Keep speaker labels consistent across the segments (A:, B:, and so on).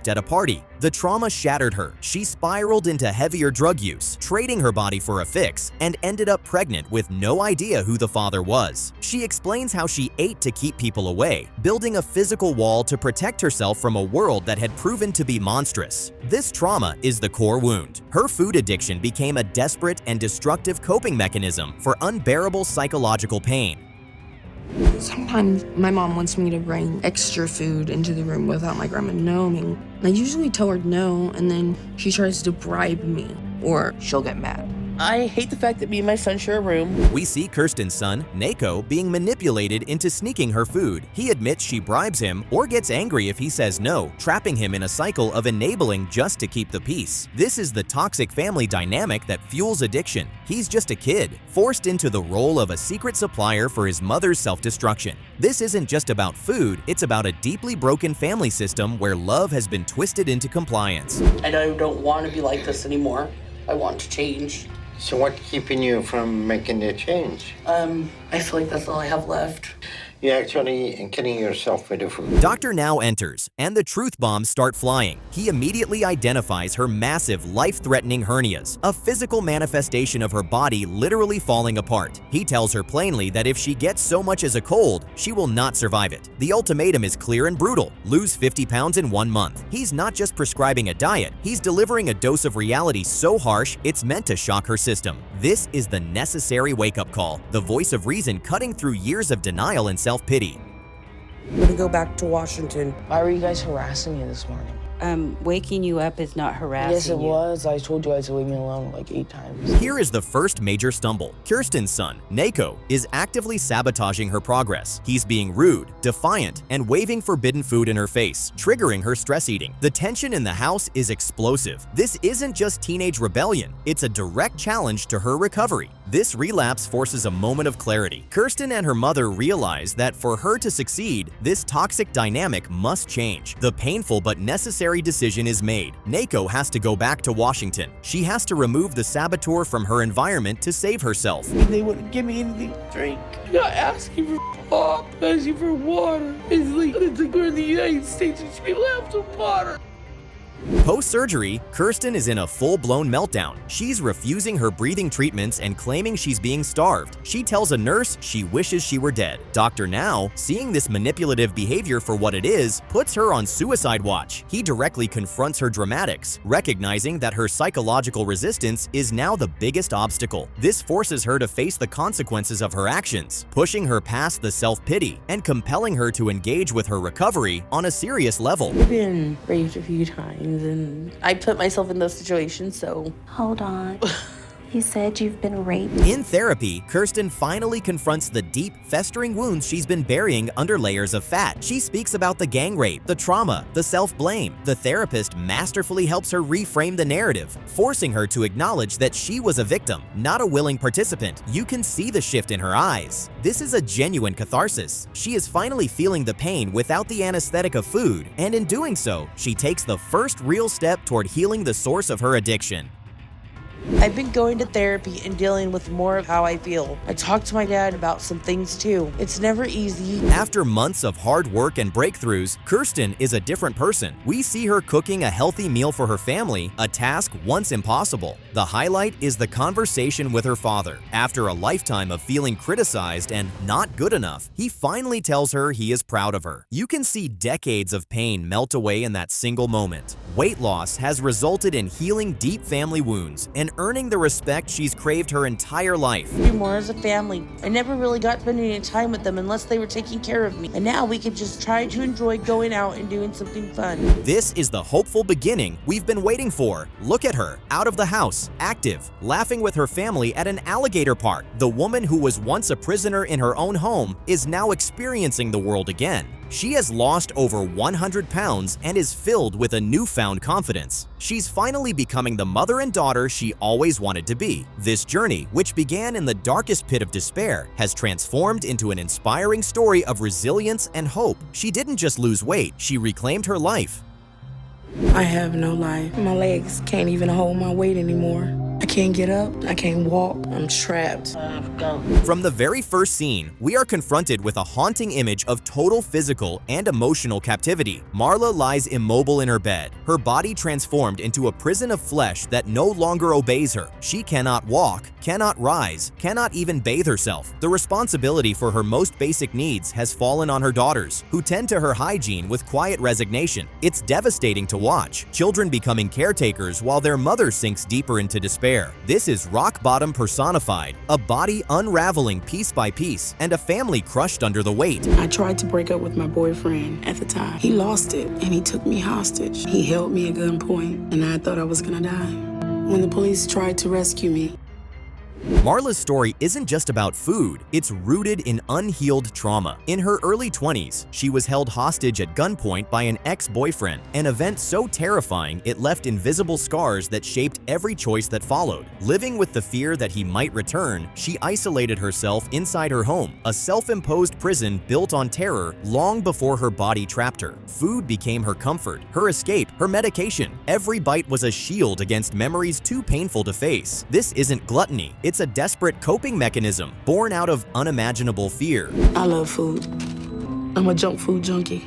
A: smoked at a party. The trauma shattered her. She spiraled into heavier drug use, trading her body for a fix, and ended up pregnant with no idea who the father was. She explains how she ate to keep people away, building a physical wall to protect herself from a world that had proven to be monstrous. This trauma is the core wound. Her food addiction became a desperate and destructive coping mechanism for unbearable psychological pain.
B: Sometimes my mom wants me to bring extra food into the room without my grandma knowing. I usually tell her no, and then she tries to bribe me, or she'll get mad.
C: I hate the fact that me and my son share a room.
A: We see Kirsten's son, Nako, being manipulated into sneaking her food. He admits she bribes him or gets angry if he says no, trapping him in a cycle of enabling just to keep the peace. This is the toxic family dynamic that fuels addiction. He's just a kid, forced into the role of a secret supplier for his mother's self-destruction. This isn't just about food, it's about a deeply broken family system where love has been twisted into compliance.
C: I don't want to be like this anymore. I want to change.
D: So what's keeping you from making the change?
C: I feel like that's all I have left.
D: You're actually killing yourself with the food.
A: Doctor now enters, and the truth bombs start flying. He immediately identifies her massive, life-threatening hernias, a physical manifestation of her body literally falling apart. He tells her plainly that if she gets so much as a cold, she will not survive it. The ultimatum is clear and brutal: lose 50 pounds in 1 month. He's not just prescribing a diet, he's delivering a dose of reality so harsh it's meant to shock her system. This is the necessary wake-up call, the voice of reason cutting through years of denial and self-pity.
E: I'm gonna go back to Washington.
C: Why were you guys harassing me this morning?
F: Waking you up is not harassing
C: Yes, it
F: you.
C: was. I told you guys to leave me alone like 8 times.
A: Here is the first major stumble. Kirsten's son, Nako, is actively sabotaging her progress. He's being rude, defiant, and waving forbidden food in her face, triggering her stress eating. The tension in the house is explosive. This isn't just teenage rebellion, it's a direct challenge to her recovery. This relapse forces a moment of clarity. Kirsten and her mother realize that for her to succeed, this toxic dynamic must change. The painful but necessary decision is made. Nako has to go back to Washington. She has to remove the saboteur from her environment to save herself.
C: They wouldn't give me anything to drink. I'm not asking for pop, I'm asking for water. It's like we're in the United States and people have some water.
A: Post-surgery, Kirsten is in a full-blown meltdown. She's refusing her breathing treatments and claiming she's being starved. She tells a nurse she wishes she were dead. Dr. Now, seeing this manipulative behavior for what it is, puts her on suicide watch. He directly confronts her dramatics, recognizing that her psychological resistance is now the biggest obstacle. This forces her to face the consequences of her actions, pushing her past the self-pity and compelling her to engage with her recovery on a serious level.
C: I've been raped a few times. And I put myself in those situations, so.
G: Hold on. You said you've been raped.
A: In therapy, Kirsten finally confronts the deep, festering wounds she's been burying under layers of fat. She speaks about the gang rape, the trauma, the self-blame. The therapist masterfully helps her reframe the narrative, forcing her to acknowledge that she was a victim, not a willing participant. You can see the shift in her eyes. This is a genuine catharsis. She is finally feeling the pain without the anesthetic of food, and in doing so, she takes the first real step toward healing the source of her addiction.
E: I've been going to therapy and dealing with more of how I feel. I talked to my dad about some things too. It's never easy.
A: After months of hard work and breakthroughs, Kirsten is a different person. We see her cooking a healthy meal for her family, a task once impossible. The highlight is the conversation with her father. After a lifetime of feeling criticized and not good enough, he finally tells her he is proud of her. You can see decades of pain melt away in that single moment. Weight loss has resulted in healing deep family wounds and earning the respect she's craved her entire life.
E: We do more as a family. I never really got to spend any time with them unless they were taking care of me. And now we can just try to enjoy going out and doing something fun.
A: This is the hopeful beginning we've been waiting for. Look at her, out of the house, active, laughing with her family at an alligator park. The woman who was once a prisoner in her own home is now experiencing the world again. She has lost over 100 pounds and is filled with a newfound confidence. She's finally becoming the mother and daughter she always wanted to be. This journey, which began in the darkest pit of despair, has transformed into an inspiring story of resilience and hope. She didn't just lose weight, she reclaimed her life.
B: I have no life. My legs can't even hold my weight anymore. I
C: can't get up. I can't walk. I'm trapped.
A: From the very first scene, we are confronted with a haunting image of total physical and emotional captivity. Marla lies immobile in her bed, her body transformed into a prison of flesh that no longer obeys her. She cannot walk, cannot rise, cannot even bathe herself. The responsibility for her most basic needs has fallen on her daughters, who tend to her hygiene with quiet resignation. It's devastating to watch, children becoming caretakers while their mother sinks deeper into despair. This is rock bottom personified, a body unraveling piece by piece, and a family crushed under the weight.
C: I tried to break up with my boyfriend at the time. He lost it, and he took me hostage. He held me at gunpoint, and I thought I was gonna die. When the police tried to rescue me,
A: Marla's story isn't just about food, it's rooted in unhealed trauma. In her early 20s, she was held hostage at gunpoint by an ex-boyfriend, an event so terrifying it left invisible scars that shaped every choice that followed. Living with the fear that he might return, she isolated herself inside her home, a self-imposed prison built on terror long before her body trapped her. Food became her comfort, her escape, her medication. Every bite was a shield against memories too painful to face. This isn't gluttony, it's a desperate coping mechanism born out of unimaginable fear.
C: I love food. I'm a junk food junkie.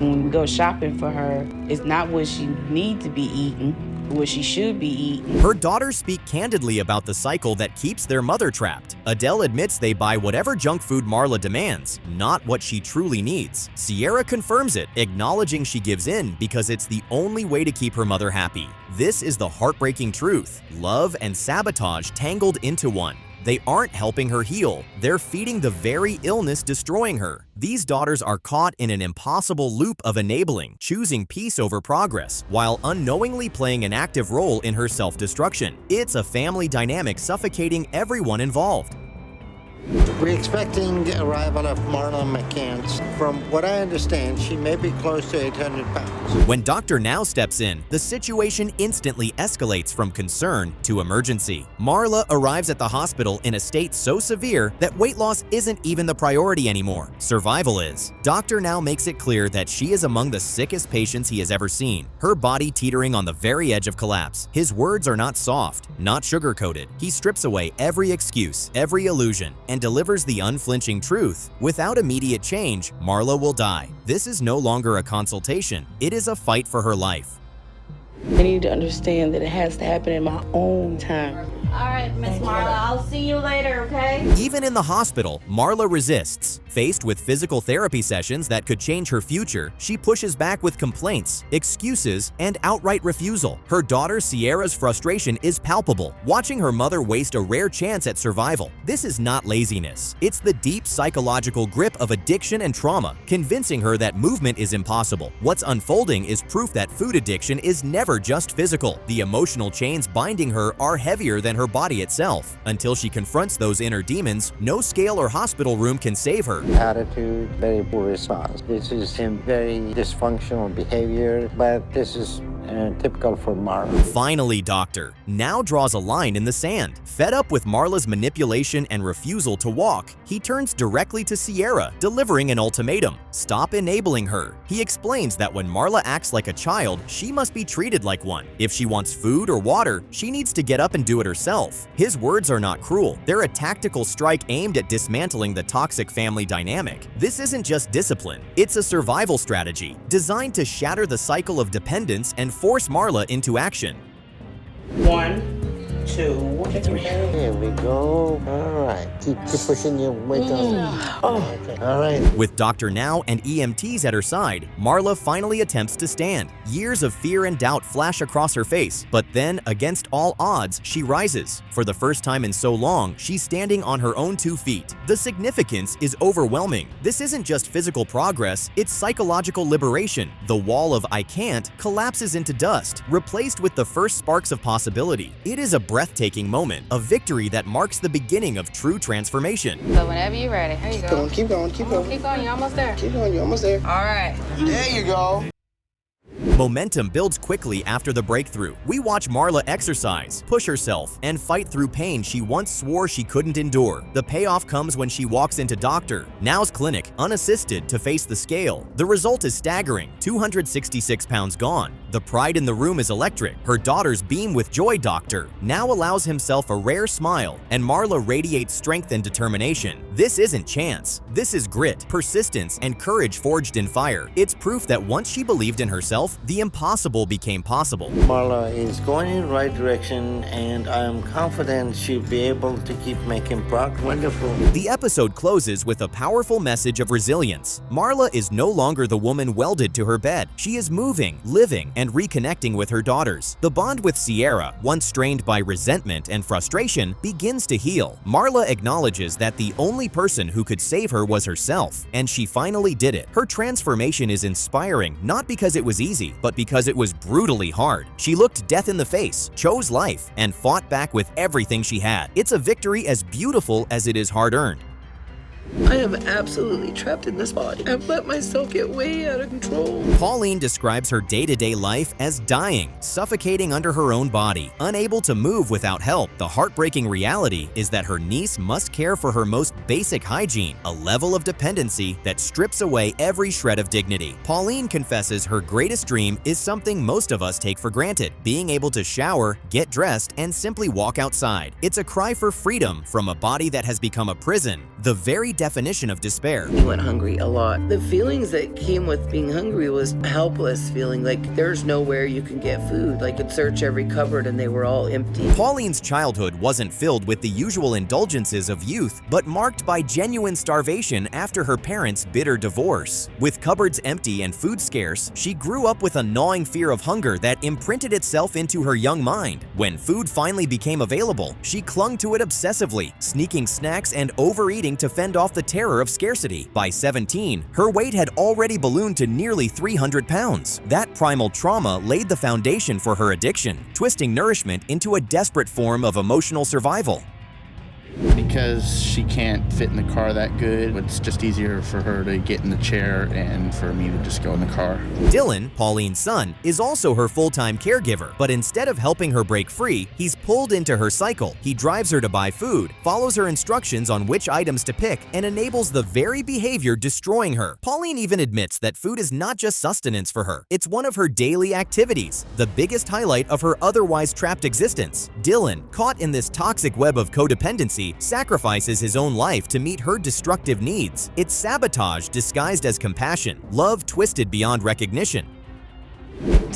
F: When we go shopping for her, it's not what she needs to be eating, what she should be eating.
A: Her daughters speak candidly about the cycle that keeps their mother trapped. Adele admits they buy whatever junk food Marla demands, not what she truly needs. Sierra confirms it, acknowledging she gives in because it's the only way to keep her mother happy. This is the heartbreaking truth. Love and sabotage tangled into one. They aren't helping her heal, they're feeding the very illness destroying her. These daughters are caught in an impossible loop of enabling, choosing peace over progress, while unknowingly playing an active role in her self-destruction. It's a family dynamic suffocating everyone involved.
D: We're expecting arrival of Marla McCants. From what I understand, she may be close to 800 pounds.
A: When Dr. Now steps in, the situation instantly escalates from concern to emergency. Marla arrives at the hospital in a state so severe that weight loss isn't even the priority anymore. Survival is. Dr. Now makes it clear that she is among the sickest patients he has ever seen, her body teetering on the very edge of collapse. His words are not soft, not sugar-coated. He strips away every excuse, every illusion, and delivers the unflinching truth. Without immediate change, Marla will die. This is no longer a consultation, it is a fight for her life.
C: I need to understand that it has to happen in my own time.
H: All right, Miss Marla, I'll see you later, okay?
A: Even in the hospital, Marla resists. Faced with physical therapy sessions that could change her future, she pushes back with complaints, excuses, and outright refusal. Her daughter Sierra's frustration is palpable, watching her mother waste a rare chance at survival. This is not laziness. It's the deep psychological grip of addiction and trauma, convincing her that movement is impossible. What's unfolding is proof that food addiction is never just physical. The emotional chains binding her are heavier than her body itself. Until she confronts those inner demons, no scale or hospital room can save her.
D: Attitude, very poor response. This is a very dysfunctional behavior, but this is typical for Marla.
A: Finally, Doctor Now draws a line in the sand. Fed up with Marla's manipulation and refusal to walk, he turns directly to Sierra, delivering an ultimatum. Stop enabling her. He explains that when Marla acts like a child, she must be treated like one. If she wants food or water, she needs to get up and do it herself. His words are not cruel. They're a tactical strike aimed at dismantling the toxic family dynamic. This isn't just discipline. It's a survival strategy designed to shatter the cycle of dependence and force Marla into action.
C: 1, 2, 3.
D: Here we go. All right. Keep pushing your weight on. Okay. All right.
A: With Dr. Now and EMTs at her side, Marla finally attempts to stand. Years of fear and doubt flash across her face, but then, against all odds, she rises. For the first time in so long, she's standing on her own 2 feet. The significance is overwhelming. This isn't just physical progress, it's psychological liberation. The wall of "I can't" collapses into dust, replaced with the first sparks of possibility. It is a breathtaking moment, a victory that marks the beginning of true transformation.
H: So whenever you're ready, here you go.
C: Keep going, keep going.
H: Keep going, you're almost there.
C: Keep going, you're almost there.
H: All right.
C: There you go.
A: Momentum builds quickly after the breakthrough. We watch Marla exercise, push herself, and fight through pain she once swore she couldn't endure. The payoff comes when she walks into Dr. Now's clinic, unassisted, to face the scale. The result is staggering: 266 pounds gone. The pride in the room is electric. Her daughters beam with joy. Doctor now allows himself a rare smile, and Marla radiates strength and determination. This isn't chance. This is grit, persistence, and courage forged in fire. It's proof that once she believed in herself, the impossible became possible.
D: Marla is going in the right direction, and I am confident she'll be able to keep making progress. Wonderful.
A: The episode closes with a powerful message of resilience. Marla is no longer the woman welded to her bed. She is moving, living, and reconnecting with her daughters. The bond with Sierra, once strained by resentment and frustration, begins to heal. Marla acknowledges that the only person who could save her was herself, and she finally did it. Her transformation is inspiring, not because it was easy, but because it was brutally hard. She looked death in the face, chose life, and fought back with everything she had. It's a victory as beautiful as it is hard-earned.
I: I am absolutely trapped in this body. I've let myself get way out of control.
A: Pauline describes her day-to-day life as dying, suffocating under her own body, unable to move without help. The heartbreaking reality is that her niece must care for her most basic hygiene, a level of dependency that strips away every shred of dignity. Pauline confesses her greatest dream is something most of us take for granted, being able to shower, get dressed, and simply walk outside. It's a cry for freedom from a body that has become a prison, the very definition of despair.
I: We went hungry a lot. The feelings that came with being hungry was helpless feeling, like there's nowhere you can get food. Like you'd search every cupboard and they were all empty.
A: Pauline's childhood wasn't filled with the usual indulgences of youth, but marked by genuine starvation after her parents' bitter divorce. With cupboards empty and food scarce, she grew up with a gnawing fear of hunger that imprinted itself into her young mind. When food finally became available, she clung to it obsessively, sneaking snacks and overeating to fend off the terror of scarcity. By 17, her weight had already ballooned to nearly 300 pounds. That primal trauma laid the foundation for her addiction, twisting nourishment into a desperate form of emotional survival.
J: Because she can't fit in the car that good, it's just easier for her to get in the chair and for me to just go in the car.
A: Dylan, Pauline's son, is also her full-time caregiver, but instead of helping her break free, he's pulled into her cycle. He drives her to buy food, follows her instructions on which items to pick, and enables the very behavior destroying her. Pauline even admits that food is not just sustenance for her, it's one of her daily activities, the biggest highlight of her otherwise trapped existence. Dylan, caught in this toxic web of codependency, sacrifices his own life to meet her destructive needs. It's sabotage disguised as compassion, love twisted beyond recognition.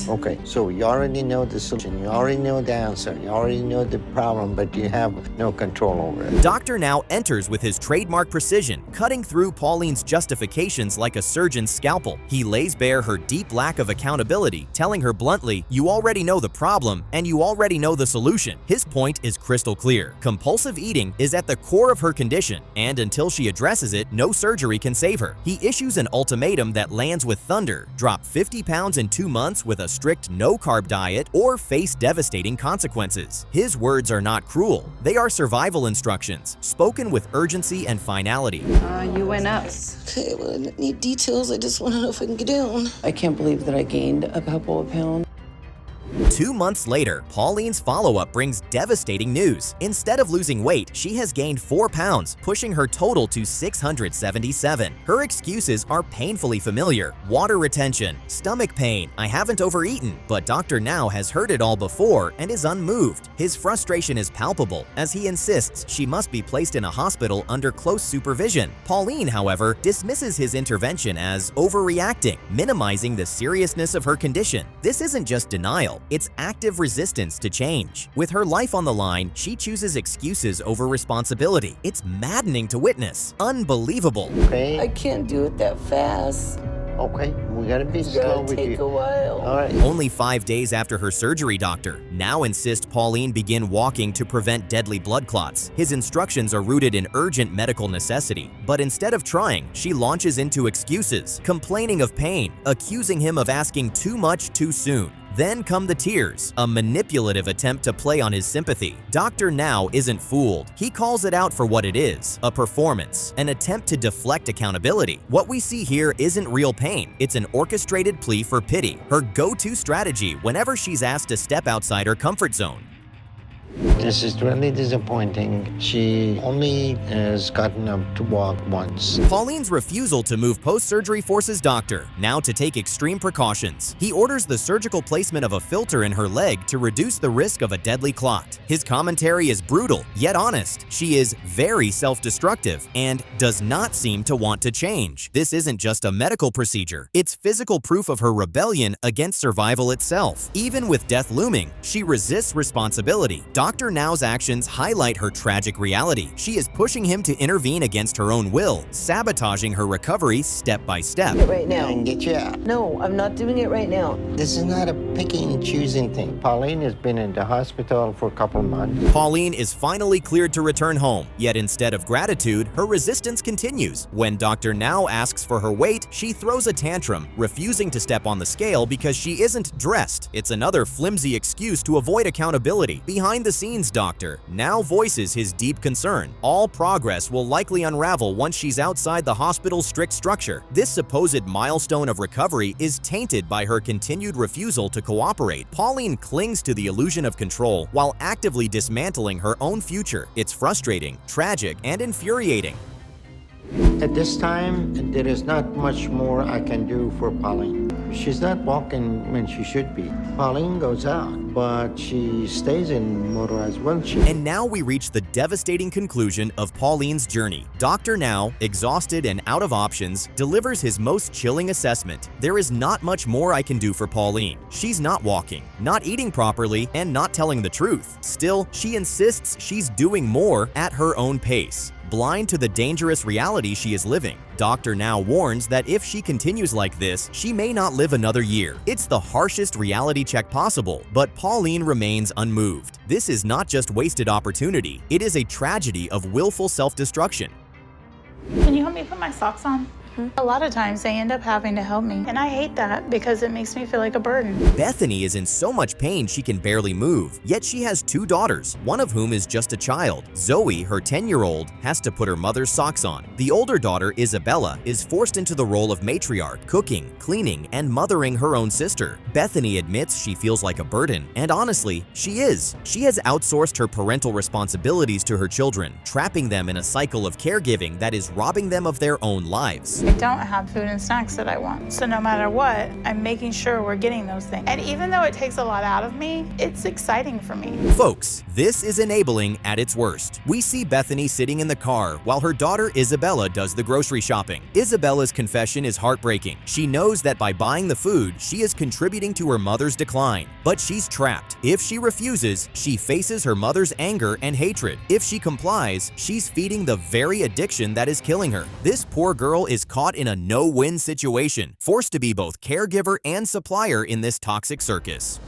D: Okay, so you already know the solution, you already know the answer, you already know the problem, but you have no control over it.
A: Doctor now enters with his trademark precision, cutting through Pauline's justifications like a surgeon's scalpel. He lays bare her deep lack of accountability, telling her bluntly, you already know the problem and you already know the solution. His point is crystal clear. Compulsive eating is at the core of her condition, and until she addresses it, no surgery can save her. He issues an ultimatum that lands with thunder: drop 50 pounds in 2 months with a strict no-carb diet or face devastating consequences. His words are not cruel. They are survival instructions, spoken with urgency and finality.
H: You went up.
I: Okay, well, I don't need details. I just want to know if I can get down.
C: I can't believe that I gained a couple of pounds.
A: 2 months later, Pauline's follow-up brings devastating news. Instead of losing weight, she has gained 4 pounds, pushing her total to 677. Her excuses are painfully familiar: water retention, stomach pain, I haven't overeaten. But Dr. Now has heard it all before and is unmoved. His frustration is palpable as he insists she must be placed in a hospital under close supervision. Pauline, however, dismisses his intervention as overreacting, minimizing the seriousness of her condition. This isn't just denial. It's active resistance to change. With her life on the line, she chooses excuses over responsibility. It's maddening to witness. Unbelievable.
D: Okay,
I: I can't do it that fast.
D: okay, we gotta be
I: It's
D: slow
I: gonna
D: with
I: take
D: you.
I: a while.
D: All right.
A: Only 5 days after her surgery, Doctor Now insists Pauline begin walking to prevent deadly blood clots. His instructions are rooted in urgent medical necessity, but instead of trying, she launches into excuses, complaining of pain, accusing him of asking too much too soon. Then come the tears, a manipulative attempt to play on his sympathy. Dr. Now isn't fooled. He calls it out for what it is: a performance, an attempt to deflect accountability. What we see here isn't real pain, it's an orchestrated plea for pity, her go-to strategy whenever she's asked to step outside her comfort zone.
D: This is really disappointing. She only has gotten up to walk once.
A: Pauline's refusal to move post-surgery forces doctor now to take extreme precautions. He orders the surgical placement of a filter in her leg to reduce the risk of a deadly clot. His commentary is brutal, yet honest. She is very self-destructive and does not seem to want to change. This isn't just a medical procedure. It's physical proof of her rebellion against survival itself. Even with death looming, she resists responsibility. Dr. Now's actions highlight her tragic reality. She is pushing him to intervene against her own will, sabotaging her recovery step by step.
I: Right now.
D: And get you out.
I: No, I'm not doing it right now.
D: This is not a picking and choosing thing. Pauline has been in the hospital for a couple months.
A: Pauline is finally cleared to return home, yet instead of gratitude, her resistance continues. When Dr. Now asks for her weight, she throws a tantrum, refusing to step on the scale because she isn't dressed. It's another flimsy excuse to avoid accountability. Behind the scenes, Dr. Now voices his deep concern. All progress will likely unravel once she's outside the hospital's strict structure. This supposed milestone of recovery is tainted by her continued refusal to cooperate. Pauline clings to the illusion of control while actively dismantling her own future. It's frustrating, tragic, and infuriating.
D: At this time, there is not much more I can do for Pauline. She's not walking when she should be. Pauline goes out, but she stays in motorized wheelchair.
A: And now we reach the devastating conclusion of Pauline's journey. Dr. Now, exhausted and out of options, delivers his most chilling assessment. There is not much more I can do for Pauline. She's not walking, not eating properly, and not telling the truth. Still, she insists she's doing more at her own pace. Blind to the dangerous reality she is living, Dr. Now warns that if she continues like this, she may not live another year. It's the harshest reality check possible, but Pauline remains unmoved. This is not just wasted opportunity, it is a tragedy of willful self-destruction.
K: Can you help me put my socks on? A lot of times they end up having to help me, and I hate that because it makes me feel like a burden.
A: Bethany is in so much pain she can barely move, yet she has 2 daughters, one of whom is just a child. Zoe, her 10-year-old, has to put her mother's socks on. The older daughter, Isabella, is forced into the role of matriarch, cooking, cleaning, and mothering her own sister. Bethany admits she feels like a burden, and honestly, she is. She has outsourced her parental responsibilities to her children, trapping them in a cycle of caregiving that is robbing them of their own lives.
K: I don't have food and snacks that I want. So no matter what, I'm making sure we're getting those things. And even though it takes a lot out of me, it's exciting for me.
A: Folks, this is enabling at its worst. We see Bethany sitting in the car while her daughter Isabella does the grocery shopping. Isabella's confession is heartbreaking. She knows that by buying the food, she is contributing to her mother's decline. But she's trapped. If she refuses, she faces her mother's anger and hatred. If she complies, she's feeding the very addiction that is killing her. This poor girl is caught in a no-win situation, forced to be both caregiver and supplier in this toxic circus.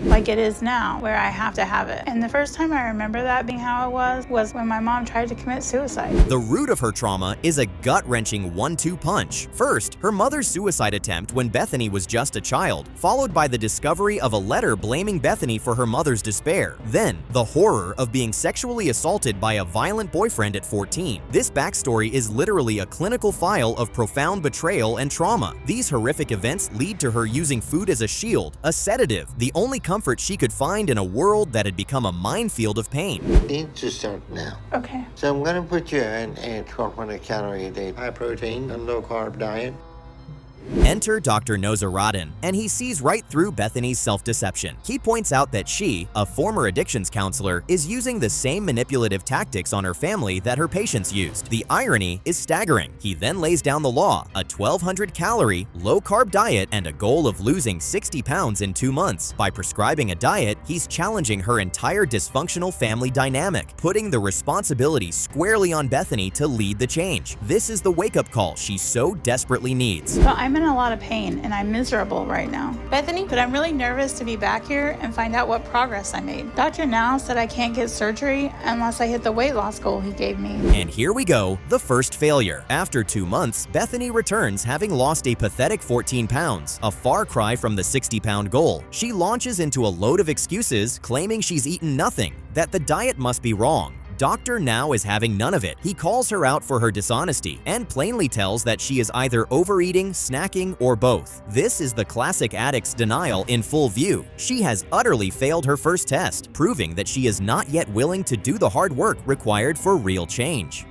K: Like it is now, where I have to have it. And the first time I remember that being how it was when my mom tried to commit suicide.
A: The root of her trauma is a gut-wrenching 1-2 punch. First, her mother's suicide attempt when Bethany was just a child, followed by the discovery of a letter blaming Bethany for her mother's despair. Then, the horror of being sexually assaulted by a violent boyfriend at 14. This backstory is literally a clinical file of profound betrayal and trauma. These horrific events lead to her using food as a shield, a sedative, the only comfort she could find in a world that had become a minefield of pain.
D: Need to start now.
K: Okay.
D: So I'm going to put you in a 1,200 calorie a day, high protein and low carb diet.
A: Enter Dr. Nozaradin, and he sees right through Bethany's self-deception. He points out that she, a former addictions counselor, is using the same manipulative tactics on her family that her patients used. The irony is staggering. He then lays down the law, a 1,200-calorie, low-carb diet and a goal of losing 60 pounds in 2 months. By prescribing a diet, he's challenging her entire dysfunctional family dynamic, putting the responsibility squarely on Bethany to lead the change. This is the wake-up call she so desperately needs.
K: So I'm in a lot of pain and I'm miserable right now.
H: Bethany?
K: But I'm really nervous to be back here and find out what progress I made. Dr. Now said I can't get surgery unless I hit the weight loss goal he gave me.
A: And here we go, the first failure. After 2 months, Bethany returns having lost a pathetic 14 pounds, a far cry from the 60-pound goal. She launches into a load of excuses, claiming she's eaten nothing, that the diet must be wrong. Dr. Now is having none of it. He calls her out for her dishonesty and plainly tells that she is either overeating, snacking, or both. This is the classic addict's denial in full view. She has utterly failed her first test, proving that she is not yet willing to do the hard work required for real change.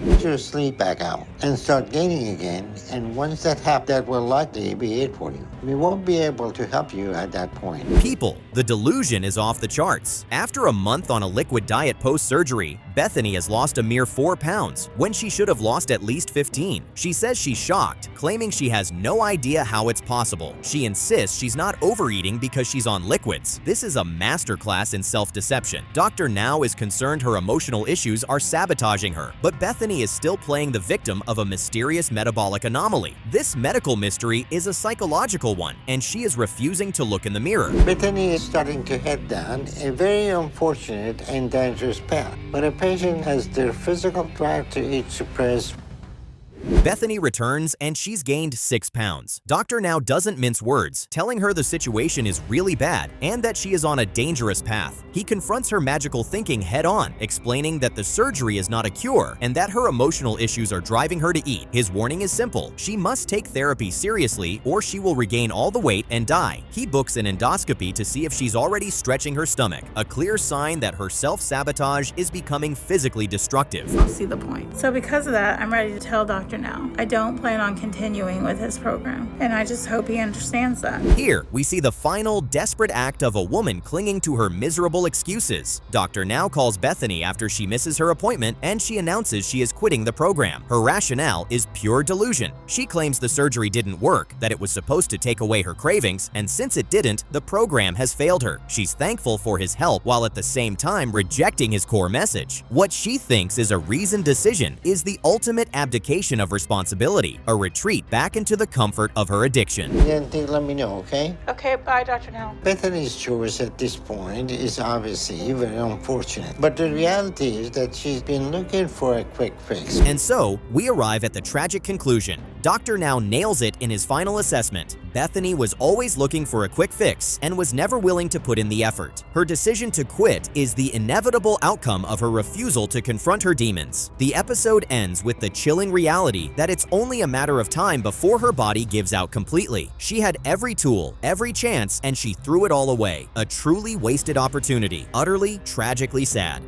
D: Get your sleep back out and start gaining again, and once that happens, that will likely be it for you. We won't be able to help you at that point.
A: People, the delusion is off the charts. After a month on a liquid diet post-surgery, Bethany has lost a mere 4 pounds when she should have lost at least 15. She says she's shocked, claiming she has no idea how it's possible. She insists she's not overeating because she's on liquids. This is a masterclass in self-deception. Dr. Now is concerned her emotional issues are sabotaging her, but Bethany is still playing the victim of a mysterious metabolic anomaly. This medical mystery is a psychological one, and she is refusing to look in the mirror.
D: Bethany is starting to head down a very unfortunate and dangerous path. When a patient has their physical drive to eat suppressed,
A: Bethany returns and she's gained 6 pounds. Dr. Now doesn't mince words, telling her the situation is really bad and that she is on a dangerous path. He confronts her magical thinking head-on, explaining that the surgery is not a cure and that her emotional issues are driving her to eat. His warning is simple: she must take therapy seriously or she will regain all the weight and die. He books an endoscopy to see if she's already stretching her stomach, a clear sign that her self-sabotage is becoming physically destructive.
K: I see the point. So because of that, I'm ready to tell Dr. Now I don't plan on continuing with his program, and I just hope he understands that.
A: Here, we see the final, desperate act of a woman clinging to her miserable excuses. Dr. Now calls Bethany after she misses her appointment, and she announces she is quitting the program. Her rationale is pure delusion. She claims the surgery didn't work, that it was supposed to take away her cravings, and since it didn't, the program has failed her. She's thankful for his help while at the same time rejecting his core message. What she thinks is a reasoned decision is the ultimate abdication of responsibility, a retreat back into the comfort of her addiction.
D: Anything, let me know, okay?
K: Okay, bye, Dr. Now.
D: Bethany's choice at this point is obviously very unfortunate, but the reality is that she's been looking for a quick fix.
A: And so, we arrive at the tragic conclusion. Dr. Now nails it in his final assessment. Bethany was always looking for a quick fix and was never willing to put in the effort. Her decision to quit is the inevitable outcome of her refusal to confront her demons. The episode ends with the chilling reality that it's only a matter of time before her body gives out completely. She had every tool, every chance, and she threw it all away. A truly wasted opportunity, utterly, tragically sad.